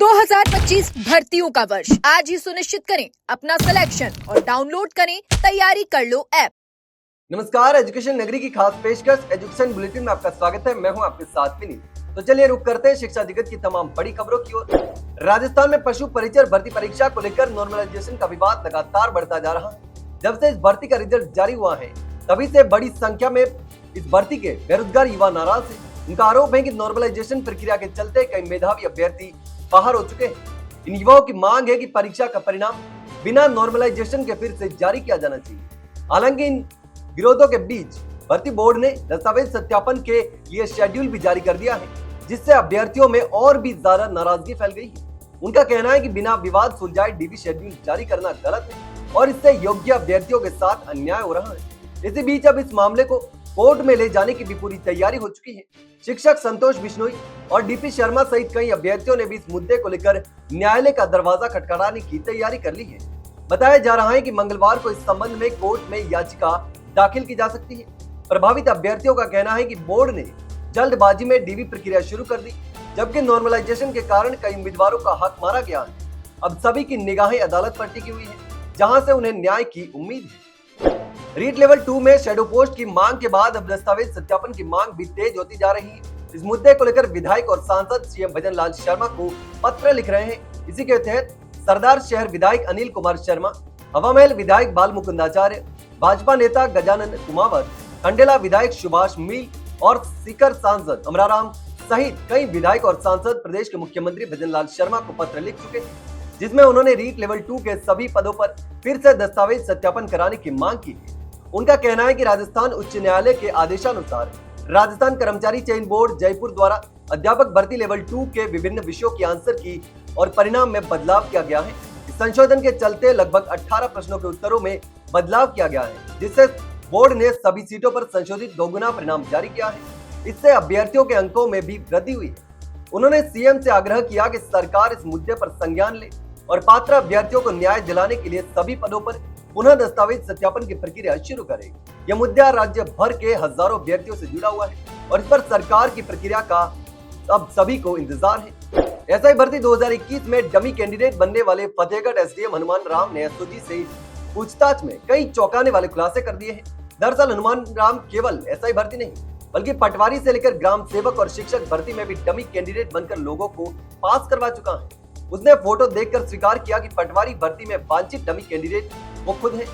2025 भर्तियों का वर्ष आज ही सुनिश्चित करें अपना सिलेक्शन और डाउनलोड करें तैयारी कर लो ऐप। नमस्कार, एजुकेशन नगरी की खास पेशकश एजुकेशन बुलेटिन में आपका स्वागत है। मैं हूं आपके साथ विनीत। तो चलिए रुक करते हैं शिक्षा जगत की तमाम बड़ी खबरों की ओर। राजस्थान में पशु परिचर भर्ती परीक्षा को लेकर नॉर्मलाइजेशन का विवाद लगातार बढ़ता जा रहा है। जब से इस भर्ती का रिजल्ट जारी हुआ है तभी से बड़ी संख्या में इस भर्ती के बेरोजगार युवा नाराज है। उनका आरोप है कि नॉर्मलाइजेशन प्रक्रिया के चलते कई मेधावी अभ्यर्थी बाहर हो चुके हैं। इन युवाओं की मांग है कि परीक्षा का परिणाम बिना नॉर्मलाइजेशन के फिर से जारी किया जाना चाहिए। हालांकि इन विरोधों के बीच भर्ती बोर्ड ने दस्तावेज सत्यापन के लिए शेड्यूल भी जारी कर दिया है, जिससे अभ्यर्थियों में और भी ज्यादा नाराजगी फैल गई है। उनका कहना है कि बिना विवाद सुलझाए डीवी शेड्यूल जारी करना गलत है और इससे योग्य अभ्यर्थियों के साथ अन्याय हो रहा है। इसी बीच अब इस मामले को कोर्ट में ले जाने की भी पूरी तैयारी हो चुकी है। शिक्षक संतोष बिश्नोई और डीपी शर्मा सहित कई अभ्यर्थियों ने भी इस मुद्दे को लेकर न्यायालय का दरवाजा खटखटाने की तैयारी कर ली है। बताया जा रहा है कि मंगलवार को इस संबंध में कोर्ट में याचिका दाखिल की जा सकती है। प्रभावित अभ्यर्थियों का कहना है कि बोर्ड ने जल्दबाजी में डीवी प्रक्रिया शुरू कर दी, जबकि नॉर्मलाइजेशन के कारण कई उम्मीदवारों का हक मारा गया है। अब सभी की निगाहें अदालत पर टिकी हुई है, जहां से उन्हें न्याय की उम्मीद है। रीट लेवल 2 में शैडो पोस्ट की मांग के बाद अब दस्तावेज सत्यापन की मांग भी तेज होती जा रही है। इस मुद्दे को लेकर विधायक और सांसद सीएम भजन लाल शर्मा को पत्र लिख रहे हैं। इसी के तहत सरदार शहर विधायक अनिल कुमार शर्मा, हवामहल विधायक बाल मुकुंदाचार्य, भाजपा नेता गजानन कुमावत, खंडेला विधायक सुभाष मील और सीकर सांसद अमराराम सहित कई विधायक और सांसद प्रदेश के मुख्यमंत्री भजन लाल शर्मा को पत्र लिख चुके हैं, जिसमें उन्होंने रीट लेवल 2 के सभी पदों पर फिर से दस्तावेज सत्यापन कराने की मांग की है। उनका कहना है कि राजस्थान उच्च न्यायालय के आदेशानुसार राजस्थान कर्मचारी चयन बोर्ड जयपुर द्वारा अध्यापक भर्ती लेवल 2 के विभिन्न विषयों की आंसर की और परिणाम में बदलाव किया गया है। इस संशोधन के चलते लगभग 18 प्रश्नों के उत्तरों में बदलाव किया गया है, जिससे बोर्ड ने सभी सीटों पर संशोधित दोगुना परिणाम जारी किया है। इससे अभ्यर्थियों के अंकों में भी वृद्धि हुई है। उन्होंने सीएम से आग्रह किया कि सरकार इस मुद्दे पर संज्ञान ले और पात्र अभ्यर्थियों को न्याय दिलाने के लिए सभी पदों पर पुनः दस्तावेज सत्यापन की प्रक्रिया शुरू करे। यह मुद्दा राज्य भर के हजारों अभ्यर्थियों से जुड़ा हुआ है और इस पर सरकार की प्रक्रिया का अब सभी को इंतजार है। एसआई भर्ती 2021 में डमी कैंडिडेट बनने वाले फतेहगढ़ एसडीएम हनुमान राम ने एसओजी से पूछताछ में कई चौंकाने वाले खुलासे कर दिए हैं। दरअसल हनुमान राम केवल एसआई भर्ती नहीं बल्कि पटवारी से लेकर ग्राम सेवक और शिक्षक भर्ती में भी डमी कैंडिडेट बनकर लोगों को पास करवा चुका है। उसने फोटो देखकर स्वीकार किया कि पटवारी भर्ती में वांछित डमी कैंडिडेट वो खुद है।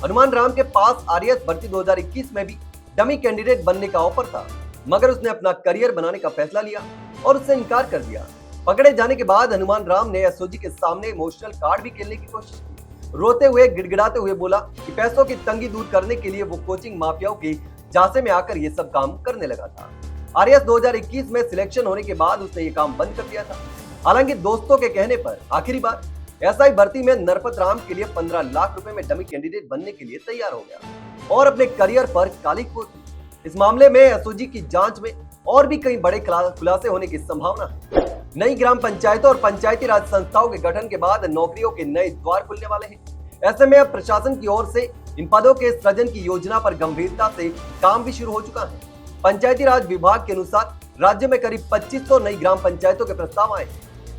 हनुमान राम के पास आरएएस भर्ती 2021 में भी डमी कैंडिडेट बनने का ऑफर था, मगर उसने अपना करियर बनाने का फैसला लिया और उससे इनकार कर दिया। पकड़े जाने के बाद हनुमान राम ने एसओजी के सामने इमोशनल कार्ड भी खेलने की कोशिश की। रोते हुए गिड़गिड़ाते हुए बोला कि पैसों की तंगी दूर करने के लिए वो कोचिंग माफियाओं के झांसे में आकर ये सब काम करने लगा था। आरएएस 2021 में सिलेक्शन होने के बाद उसने ये काम बंद कर दिया था। हालांकि दोस्तों के कहने पर आखिरी बार एसआई भर्ती में नरपत राम के लिए 15 लाख रुपए में डमी कैंडिडेट बनने के लिए तैयार हो गया और अपने करियर पर काली पोत। इस मामले में एसओजी की जांच में और भी कई बड़े खुलासे होने की संभावना है। नई ग्राम पंचायतों और पंचायती राज संस्थाओं के गठन के बाद नौकरियों के नए द्वार खुलने वाले हैं। ऐसे में अब प्रशासन की ओर से इन पदों के सृजन की योजना पर गंभीरता से काम भी शुरू हो चुका है। पंचायती राज विभाग के अनुसार राज्य में करीब 2500 नई ग्राम पंचायतों के प्रस्ताव आए।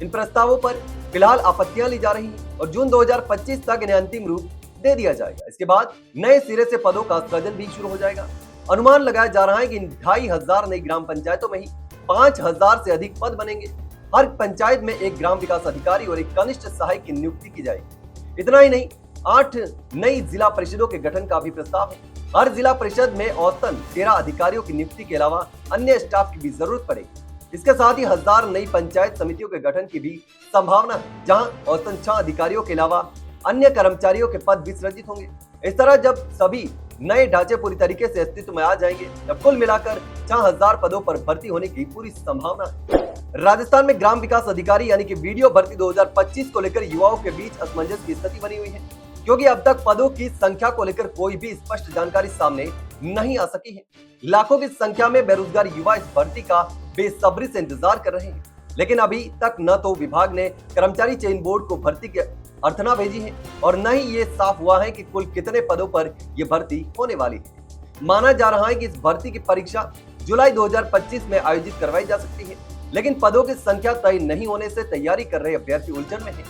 इन प्रस्तावों पर फिलहाल आपत्तियां ली जा रही हैं और जून 2025 तक इन्हें अंतिम रूप दे दिया जाएगा। इसके बाद नए सिरे से पदों का सृजन भी शुरू हो जाएगा। अनुमान लगाया जा रहा है कि इन 2500 नई ग्राम पंचायतों में ही 5000 से अधिक पद बनेंगे। हर पंचायत में एक ग्राम विकास अधिकारी और एक कनिष्ठ सहायक की नियुक्ति की जाएगी। इतना ही नहीं, 8 नई जिला परिषदों के गठन का भी प्रस्ताव है। हर जिला परिषद में औसतन 13 अधिकारियों की नियुक्ति के अलावा अन्य स्टाफ की भी जरूरत पड़ेगी। इसके साथ ही 1000 नई पंचायत समितियों के गठन की भी संभावना है, जहां औसतन 6 अधिकारियों के अलावा अन्य कर्मचारियों के पद भी सृजित होंगे। इस तरह जब सभी नए ढांचे पूरी तरीके से अस्तित्व में आ जाएंगे, तब कुल मिलाकर 6000 पदों पर भर्ती होने की पूरी संभावना है। राजस्थान में ग्राम विकास अधिकारी यानी कि वीडियो भर्ती 2025 को लेकर युवाओं के बीच असमंजस की स्थिति बनी हुई है, क्योंकि अब तक पदों की संख्या को लेकर कोई भी स्पष्ट जानकारी सामने नहीं आ सकी है। लाखों की संख्या में बेरोजगार युवा इस भर्ती का बेसब्री से इंतजार कर रहे हैं, लेकिन अभी तक न तो विभाग ने कर्मचारी चयन बोर्ड को भर्ती की अर्थना भेजी है और न ही ये साफ हुआ है कि कुल कितने पदों पर यह भर्ती होने वाली है। माना जा रहा है कि इस भर्ती की परीक्षा जुलाई 2025 में आयोजित करवाई जा सकती है। लेकिन पदों की संख्या तय नहीं होने से तैयारी कर रहे अभ्यर्थी उलझन में हैं।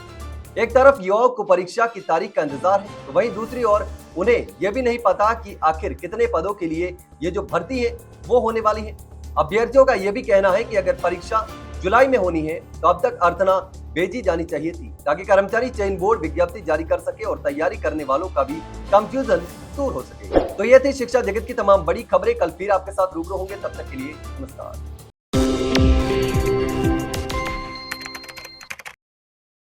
एक तरफ युवाओं को परीक्षा की तारीख का इंतजार है, तो वहीं दूसरी ओर उन्हें यह भी नहीं पता कि आखिर कितने पदों के लिए ये जो भर्ती है वो होने वाली है। अभ्यर्थियों का यह भी कहना है कि अगर परीक्षा जुलाई में होनी है तो अब तक अर्थना भेजी जानी चाहिए थी, ताकि कर्मचारी चयन बोर्ड विज्ञप्ति जारी कर सके और तैयारी करने वालों का भी कंफ्यूजन दूर हो सके। तो ये थी शिक्षा जगत की तमाम बड़ी खबरें। कल फिर आपके साथ रूबरू होंगे, तब तक के लिए नमस्कार।